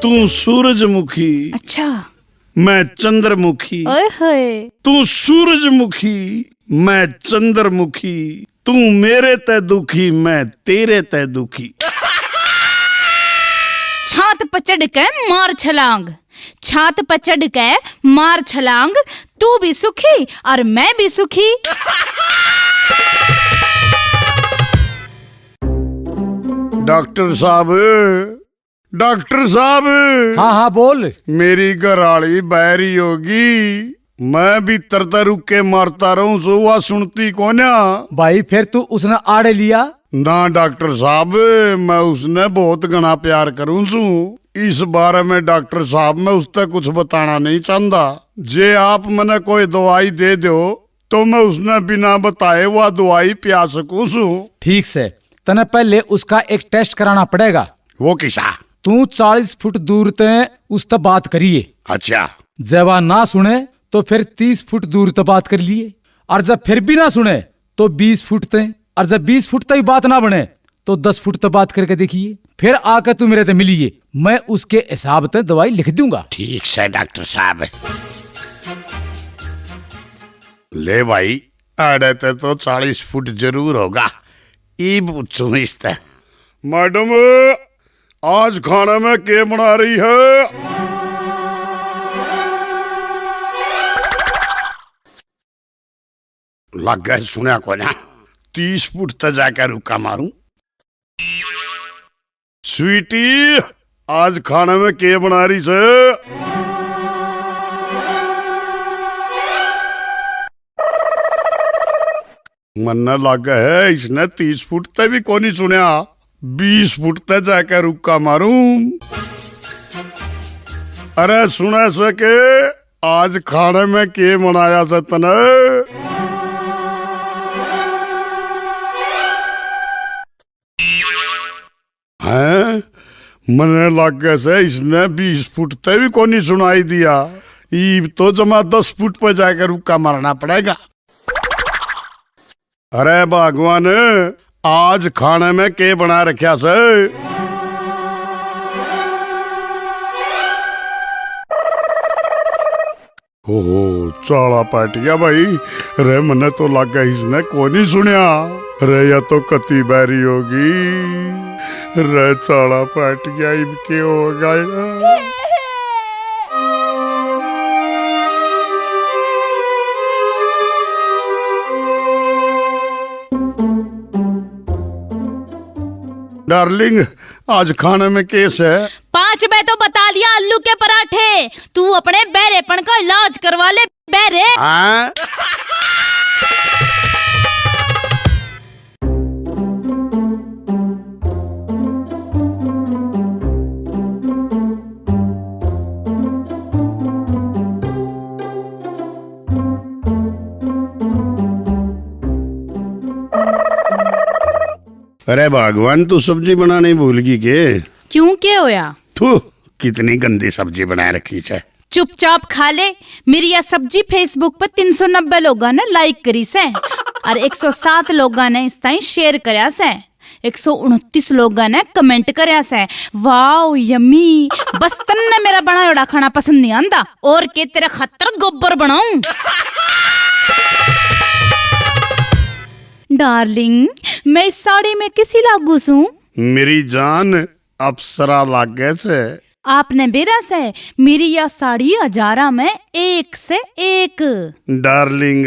तू सूरजमुखी, अच्छा। मैं चंद्रमुखी। ओए होए। तू सूरजमुखी, मैं चंद्रमुखी। तू मेरे ते दुखी, मैं तेरे ते दुखी। छात पर चढ़ के मार छलांग, छात पर चढ़ के मार छलांग, तू भी सुखी और मैं भी सुखी। डॉक्टर साहब, डॉक्टर साहब। हाँ हाँ बोल। मेरी घरवाली बहरी होगी, मैं भी तरतर रुक के मारता रहूं सो वह सुनती कोन्या। भाई फिर तू उसने आड़े लिया ना डॉक्टर साहब, मैं उसने बहुत घना प्यार करूं सू। इस बारे में डॉक्टर साहब मैं उससे कुछ बताना नहीं चाहता। जे आप मने कोई दवाई दे दो तो मैं उसने बिना बताए वह दवाई पिया सकूं सू। ठीक से तने पहले उसका एक टेस्ट कराना पड़ेगा। वो किसा? तू 40 फुट दूर ते उससे बात करिए। अच्छा। जब वह ना सुने तो फिर 30 फुट दूर ते बात कर लिए, और जब फिर भी ना सुने तो 20 फुट ते, और जब 20 फुट तक बात ना बने तो 10 फुट तक बात करके देखिए। फिर आकर तू मेरे से मिलिए, मैं उसके हिसाब से दवाई लिख दूंगा। ठीक से डॉक्टर साहब। ले भाई, आड़े ते तो 40 फुट जरूर होगा। ई पूछूं इससे, मैडम आज खाने में क्या बना रही है? लग गए सुना को ना। 30 फुट तक जाकर रुका मारूं। स्वीटी, आज खाने में क्या बना रही से? मन्ना लग है इसने 30 फुट तक भी कोनी सुनिया। 20 फुट तक जाकर रुका मारूं। अरे सुना सके आज खाने में क्या बनाया से तने? हैं? मने लगे से इसने 20 फुट तक भी कोनी सुनाई दिया। ईब तो जमा 10 फुट पर जाकर रुका मारना पड़ेगा। अरे भगवान, आज खाने में क्या बना रखा से? ओहो चाला पाट गया भाई। रे मने तो लगा इसने कोनी सुनिया। रे या तो कती बैरी होगी। रे चाला पाट गया, इब के होगा यार। डार्लिंग, आज खाने में केस है? 5 बे तो बता लिया, आलू के पराठे। तू अपने बहरेपन का इलाज करवा ले बहरे। हाँ? अरे भगवान, तू सब्जी बनाने भूल गई के? क्यों क्या होया? तू कितनी गंदी सब्जी बना रखी है। चुपचाप खा ले। मेरी यह सब्जी फेसबुक पर 390 लोगों ने लाइक करी से, और 107 लोगों ने इस ताई शेयर करया से, 129 लोगों ने कमेंट करया से। Wow yummy. बस तन्ने मेरा बनाया खाना पसंद नहीं आंदा, और के तेरे खतर गोबर बनाऊं। डार्लिंग, मैं इस साड़ी में किसी लागू सू? मेरी जान अप्सरा लागे से। आपने बेरा से मेरी यह साड़ी 1000 में 1 से 1। डार्लिंग,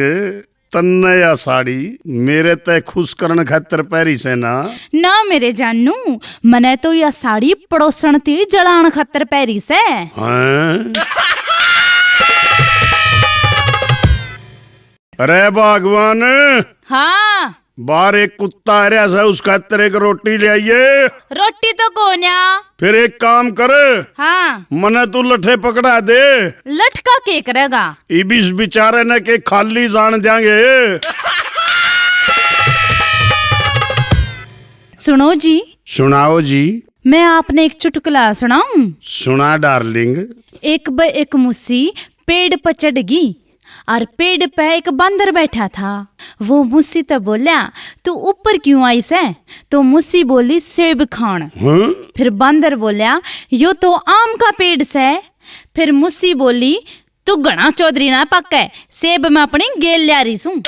तन्ने या साड़ी मेरे ते खुश करने खातिर पहरी से ना? ना मेरे जानू, मने तो यह साड़ी पड़ोसन ती जलान खातिर पहरी से। हाँ? अरे भगवान, हाँ बाहर एक कुत्ता आ रहा है, उसका खातिर एक रोटी ले आइए। रोटी तो कोन्या। फिर एक काम कर, हाँ मने तू लठे पकड़ा दे। लटका के करेगा? इबिस बेचारे ने के खाली जान देंगे। सुनो जी। सुनाओ जी। मैं आपने एक चुटकुला सुनाऊं? सुना डार्लिंग। एक ब एक मुस्सी पेड़ पर चढ़ गई, और पेड़ पे एक बंदर बैठा था। वो मुस्सी तो बोला, तू ऊपर क्यों आई से? तो मुस्सी बोली, सेब खान। हाँ? फिर बंदर बोला, यो तो आम का पेड़ से। फिर मुस्सी बोली, तू घना चौधरी ना पक्का, सेब मैं अपनी गेल ल्या रही हूं।